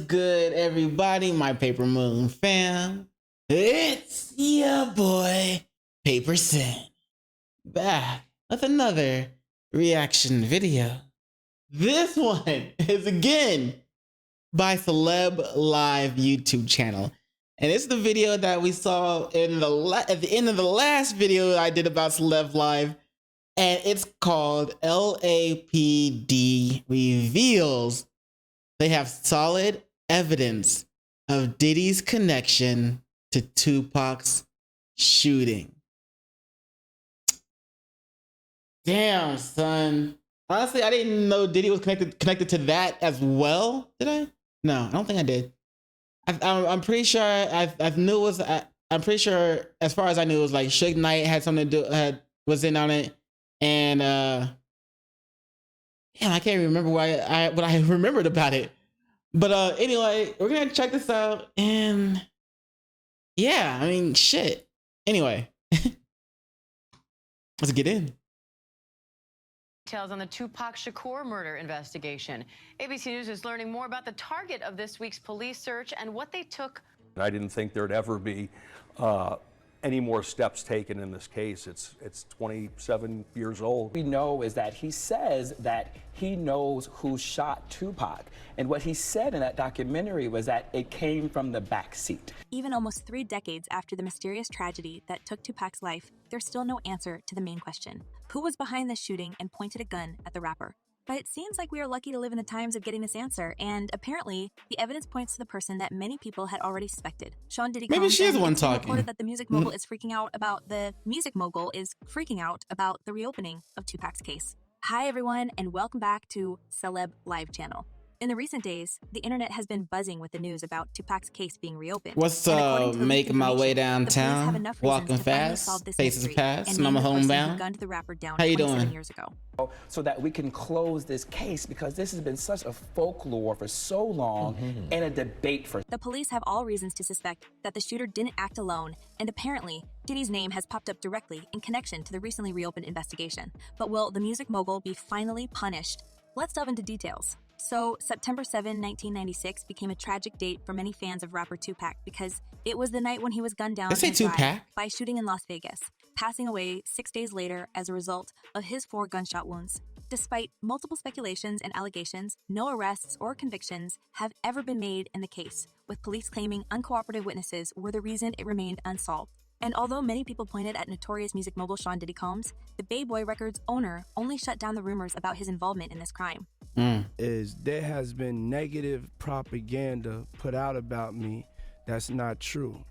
good, everybody? My Paper Moon fam. It's your boy, PaperSIn, back with another reaction video. This one is again by CELEB Live YouTube channel. And it's the video that we saw in at the end of the last video I did about CELEB Live. And it's called LAPD Reveals they have solid evidence of Diddy's connection to Tupac's shooting. Damn, son. Honestly, I didn't know Diddy was connected to that as well. Did I? No, I don't think I did. I'm pretty sure I knew it was. I'm pretty sure, as far as I knew, it was like Suge Knight had something to do, was in on it, and damn, I can't remember what I remembered about it. But anyway, we're gonna check this out, and yeah, I mean, shit. Anyway, let's get in. Details on the Tupac Shakur murder investigation. ABC News is learning more about the target of this week's police search and what they took. I didn't think there'd ever be any more steps taken in this case. It's 27 years old. We know is that he says that he knows who shot Tupac. And what he said in that documentary was that it came from the back seat. Even almost 3 decades after the mysterious tragedy that took Tupac's life, there's still no answer to the main question. Who was behind this shooting and pointed a gun at the rapper? But it seems like we are lucky to live in the times of getting this answer, and apparently, the evidence points to the person that many people had already suspected. Sean Diddy Maybe she is the one talking. Reported that the music mogul is freaking out about the reopening of Tupac's case. Hi everyone, and welcome back to CELEB Live channel. In the recent days, the internet has been buzzing with the news about Tupac's case being reopened. What's up? Making my way downtown, walking fast, faces past, and I'm homebound. How you doing? Years ago. So that we can close this case, because this has been such a folklore for so long and a debate for. The police have all reasons to suspect that the shooter didn't act alone, and apparently, Diddy's name has popped up directly in connection to the recently reopened investigation. But will the music mogul be finally punished? Let's delve into details. So, September 7, 1996 became a tragic date for many fans of rapper Tupac because it was the night when he was gunned down by a shooting in Las Vegas, passing away 6 days later as a result of his 4 gunshot wounds. Despite multiple speculations and allegations, no arrests or convictions have ever been made in the case, with police claiming uncooperative witnesses were the reason it remained unsolved. And although many people pointed at notorious music mogul Sean Diddy Combs, the Bay Boy Records owner only shut down the rumors about his involvement in this crime. There has been negative propaganda put out about me that's not true.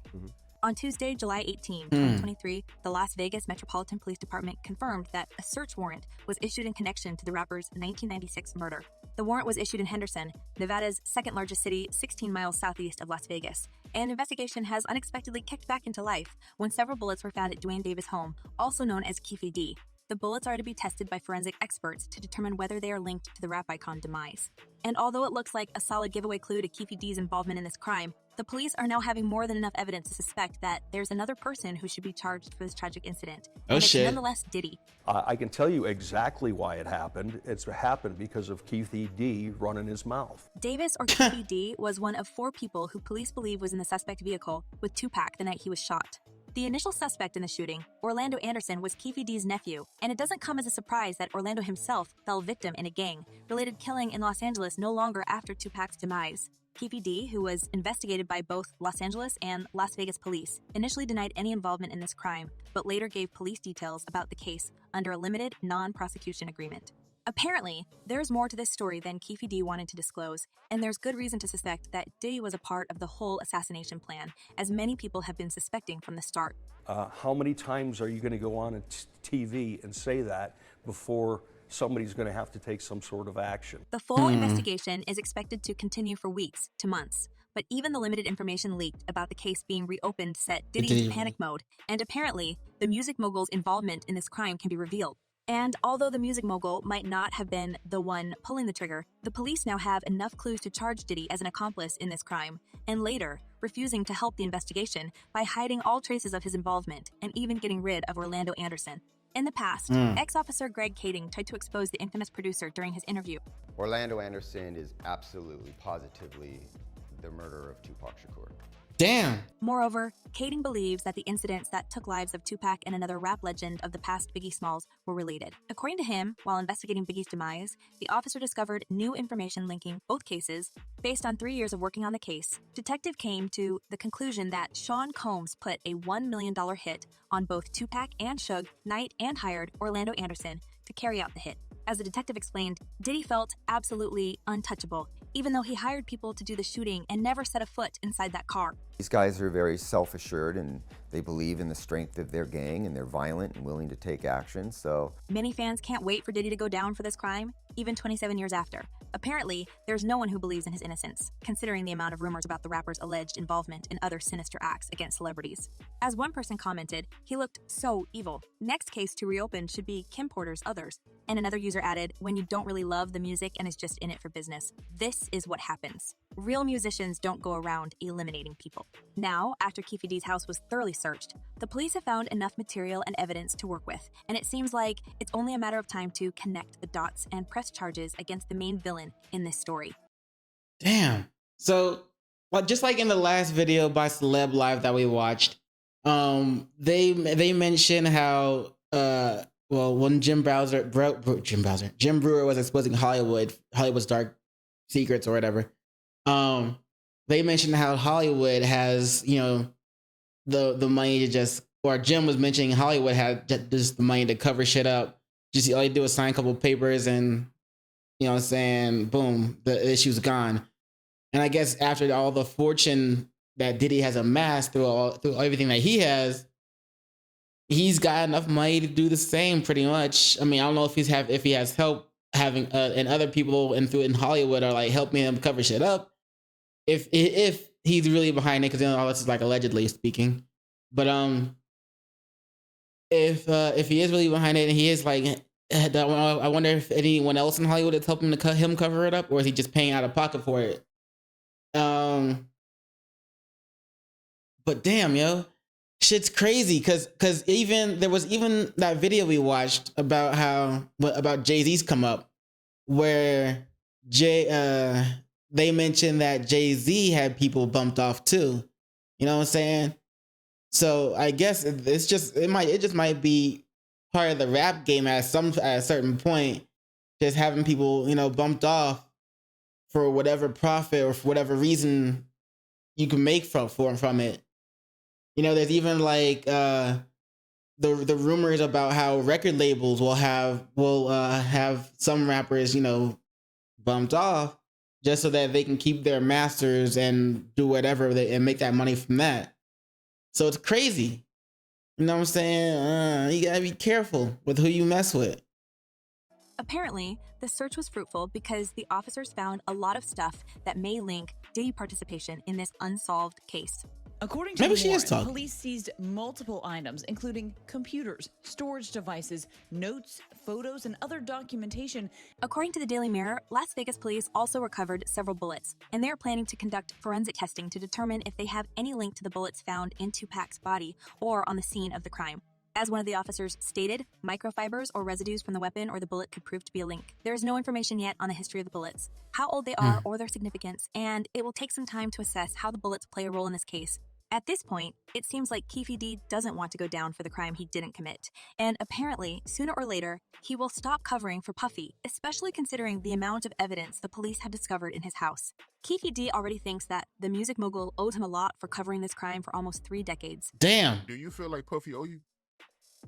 On Tuesday, July 18, 2023, the Las Vegas Metropolitan Police Department confirmed that a search warrant was issued in connection to the rapper's 1996 murder. The warrant was issued in Henderson, Nevada's second largest city, 16 miles southeast of Las Vegas. An investigation has unexpectedly kicked back into life when several bullets were found at Dwayne Davis' home, also known as Keefe D. The bullets are to be tested by forensic experts to determine whether they are linked to the rap icon demise. And although it looks like a solid giveaway clue to Keefe D's involvement in this crime, the police are now having more than enough evidence to suspect that there's another person who should be charged for this tragic incident. And it's nonetheless Diddy. I can tell you exactly why it happened. It's happened because of Keefe D running his mouth. Davis, or Keefe D, was one of 4 people who police believe was in the suspect vehicle with Tupac the night he was shot. The initial suspect in the shooting, Orlando Anderson, was Keefe D's nephew, and it doesn't come as a surprise that Orlando himself fell victim in a gang-related killing in Los Angeles no longer after Tupac's demise. Keefe D, who was investigated by both Los Angeles and Las Vegas police, initially denied any involvement in this crime, but later gave police details about the case under a limited non-prosecution agreement. Apparently, there's more to this story than Keefe D wanted to disclose, and there's good reason to suspect that Diddy was a part of the whole assassination plan, as many people have been suspecting from the start. How many times are you going to go on TV and say that before somebody's going to have to take some sort of action? The full investigation is expected to continue for weeks to months, but even the limited information leaked about the case being reopened set Diddy in panic mode, and apparently, the music mogul's involvement in this crime can be revealed. And although the music mogul might not have been the one pulling the trigger, the police now have enough clues to charge Diddy as an accomplice in this crime, and later, refusing to help the investigation by hiding all traces of his involvement and even getting rid of Orlando Anderson. In the past, ex-officer Greg Kading tried to expose the infamous producer during his interview. Orlando Anderson is absolutely, positively the murder of Tupac Shakur. Damn. Moreover, Kading believes that the incidents that took lives of Tupac and another rap legend of the past, Biggie Smalls, were related. According to him, while investigating Biggie's demise, the officer discovered new information linking both cases. Based on 3 years of working on the case, detective came to the conclusion that Sean Combs put a $1 million hit on both Tupac and Suge Knight and hired Orlando Anderson to carry out the hit. As the detective explained, Diddy felt absolutely untouchable, even though he hired people to do the shooting and never set a foot inside that car. These guys are very self-assured and they believe in the strength of their gang and they're violent and willing to take action, so... Many fans can't wait for Diddy to go down for this crime, even 27 years after. Apparently, there's no one who believes in his innocence, considering the amount of rumors about the rapper's alleged involvement in other sinister acts against celebrities. As one person commented, he looked so evil. Next case to reopen should be Kim Porter's Others. And another user added, when you don't really love the music and is just in it for business, this is what happens. Real musicians don't go around eliminating people. Now, after Keefe D's house was thoroughly searched, the police have found enough material and evidence to work with, and it seems like it's only a matter of time to connect the dots and press charges against the main villain in this story. Damn. So, well, just like in the last video by Celeb Live that we watched, they mentioned how when Jim Brewer was exposing Hollywood's dark secrets or whatever, they mentioned how Hollywood has, the money to just, or Jim was mentioning Hollywood had just the money to cover shit up. Just all you do is sign a couple papers and, boom, the issue's gone. And I guess after all the fortune that Diddy has amassed through everything that he has, he's got enough money to do the same pretty much. I mean, I don't know if he has help having and other people in Hollywood are like helping him cover shit up. If he's really behind it, because all this is like allegedly speaking. But if he is really behind it and he is like, I wonder if anyone else in Hollywood is helping him cover it up, or is he just paying out of pocket for it? But damn, yo, shit's crazy. Cause there was that video we watched about Jay-Z's come up, where they mentioned that Jay-Z had people bumped off too. You know what I'm saying? So I guess it just might be part of the rap game at a certain point, just having people, bumped off for whatever profit or for whatever reason you can make from it. There's even like the rumors about how record labels will have some rappers, bumped off just so that they can keep their masters and do whatever and make that money from that. So it's crazy. You know what I'm saying? You gotta be careful with who you mess with. Apparently, the search was fruitful because the officers found a lot of stuff that may link Diddy participation in this unsolved case. According to the warrant, police seized multiple items, including computers, storage devices, notes, photos, and other documentation. According to the Daily Mirror, Las Vegas police also recovered several bullets, and they are planning to conduct forensic testing to determine if they have any link to the bullets found in Tupac's body or on the scene of the crime. As one of the officers stated, microfibers or residues from the weapon or the bullet could prove to be a link. There is no information yet on the history of the bullets, how old they are or their significance, and it will take some time to assess how the bullets play a role in this case. At this point, it seems like Keefe D doesn't want to go down for the crime he didn't commit, and apparently, sooner or later, he will stop covering for Puffy, especially considering the amount of evidence the police have discovered in his house. Keefe D already thinks that the music mogul owes him a lot for covering this crime for almost 3 decades. Damn. Do you feel like Puffy owe you?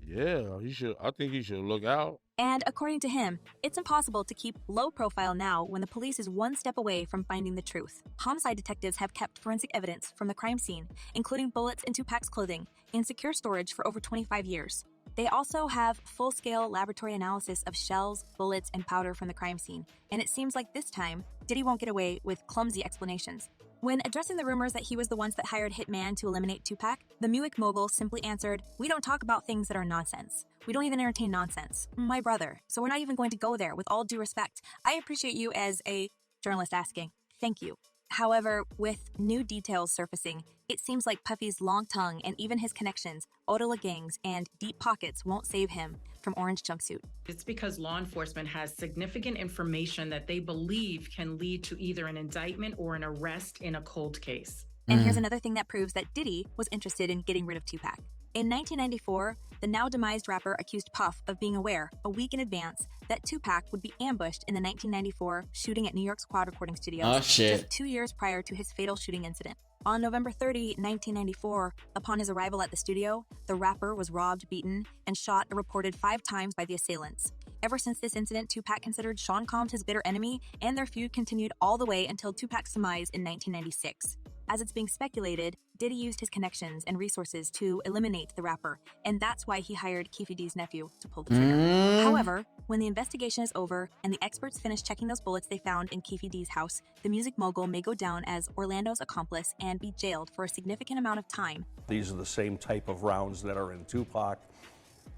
Yeah, he should. I think he should look out. And according to him, it's impossible to keep low profile now when the police is one step away from finding the truth. Homicide detectives have kept forensic evidence from the crime scene, including bullets in Tupac's clothing, in secure storage for over 25 years. They also have full-scale laboratory analysis of shells, bullets, and powder from the crime scene, and it seems like this time, Diddy won't get away with clumsy explanations. When addressing the rumors that he was the ones that hired Hitman to eliminate Tupac, the music mogul simply answered, "We don't talk about things that are nonsense. We don't even entertain nonsense. My brother. So we're not even going to go there, with all due respect. I appreciate you as a journalist asking. Thank you." However, with new details surfacing, it seems like Puffy's long tongue and even his connections, Odola gangs, and deep pockets won't save him from orange jumpsuit. It's because law enforcement has significant information that they believe can lead to either an indictment or an arrest in a cold case. And here's another thing that proves that Diddy was interested in getting rid of Tupac. In 1994, the now demised rapper accused Puff of being aware, a week in advance, that Tupac would be ambushed in the 1994 shooting at New York's Quad Recording Studios, just 2 years prior to his fatal shooting incident. On November 30, 1994, upon his arrival at the studio, the rapper was robbed, beaten, and shot a reported 5 times by the assailants. Ever since this incident, Tupac considered Sean Combs his bitter enemy, and their feud continued all the way until Tupac's demise in 1996. As it's being speculated, Diddy used his connections and resources to eliminate the rapper, and that's why he hired Keffe D's nephew to pull the trigger. However, when the investigation is over and the experts finish checking those bullets they found in Keffe D's house, the music mogul may go down as Orlando's accomplice and be jailed for a significant amount of time. These are the same type of rounds that are in Tupac.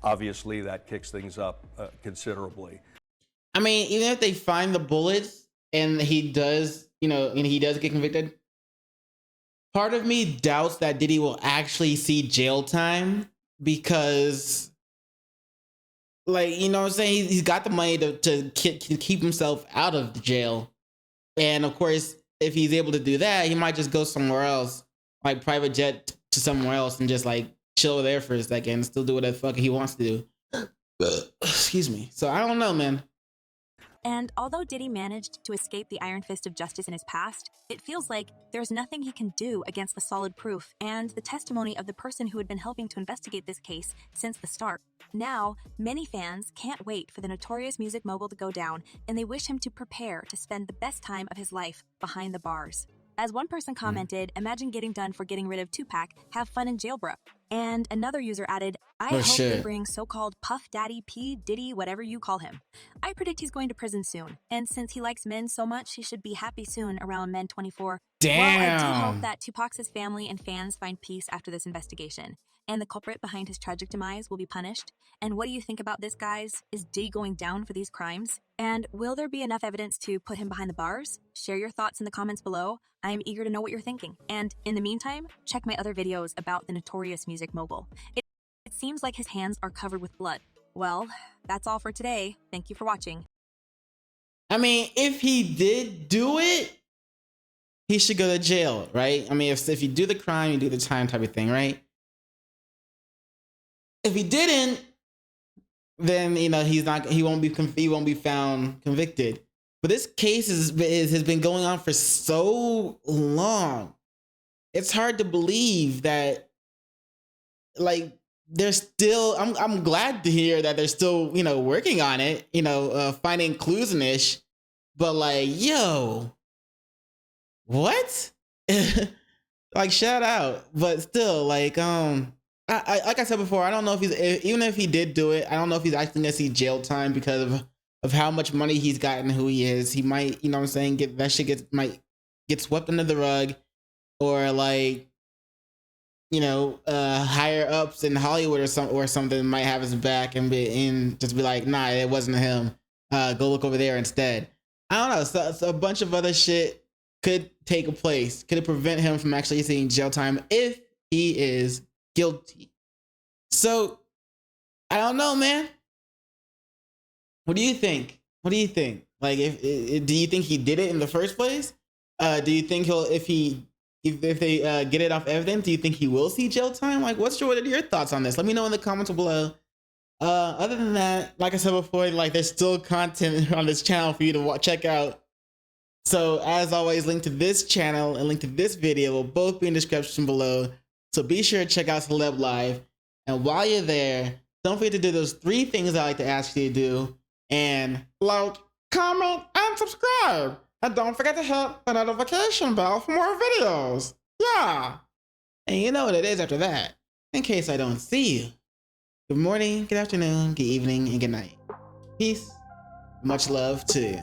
Obviously, that kicks things up considerably. I mean, even if they find the bullets and he does, and he does get convicted, part of me doubts that Diddy will actually see jail time because, like, you know what I'm saying? He's got the money to keep himself out of the jail. And of course, if he's able to do that, he might just go somewhere else, like private jet to somewhere else and just like chill there for a second and still do whatever the fuck he wants to do. Excuse me. So I don't know, man. And although Diddy managed to escape the iron fist of justice in his past, it feels like there's nothing he can do against the solid proof and the testimony of the person who had been helping to investigate this case since the start. Now, many fans can't wait for the notorious music mogul to go down, and they wish him to prepare to spend the best time of his life behind the bars. As one person commented, imagine getting done for getting rid of Tupac, have fun in jail, bro. And another user added, I hope they bring so-called Puff Daddy P. Diddy, whatever you call him. I predict he's going to prison soon, and since he likes men so much, he should be happy soon around Men 24. Damn. Well, I do hope that Tupac's family and fans find peace after this investigation, and the culprit behind his tragic demise will be punished. And what do you think about this, guys? Is Diddy going down for these crimes? And will there be enough evidence to put him behind the bars? Share your thoughts in the comments below. I am eager to know what you're thinking. And in the meantime, check my other videos about the notorious music mogul. It seems like his hands are covered with blood. Well, that's all for today. Thank you for watching. I mean, if he did do it, he should go to jail, right? I mean, if you do the crime, you do the time type of thing, right? If he didn't, then he won't be found convicted. But this case has been going on for so long. It's hard to believe that, like, they're still. I'm glad to hear that they're still, working on it, finding clues and ish. But like, yo, what? Like, shout out. But still, like, like I said before, I don't know if even if he did do it, I don't know if he's actually gonna see jail time because of how much money he's gotten, who he is. He might, might get swept under the rug, or like, higher ups in Hollywood or something might have his back and just be like, nah, it wasn't him. Go look over there instead. I don't know. So a bunch of other shit could take place. Could it prevent him from actually seeing jail time if he is guilty? So I don't know, man. What do you think? Like, if do you think he did it in the first place? Do you think if they get it off evidence, do you think he will see jail time? Like, what are your thoughts on this? Let me know in the comments below. Other than that, like I said before, like, there's still content on this channel for you to check out. So as always, link to this channel and link to this video will both be in the description below. So be sure to check out CELEB Live. And while you're there, don't forget to do those 3 things I like to ask you to do. And like, comment, and subscribe. And don't forget to hit the notification bell for more videos. Yeah. And you know what it is after that, in case I don't see you. Good morning, good afternoon, good evening, and good night. Peace. Much love to you.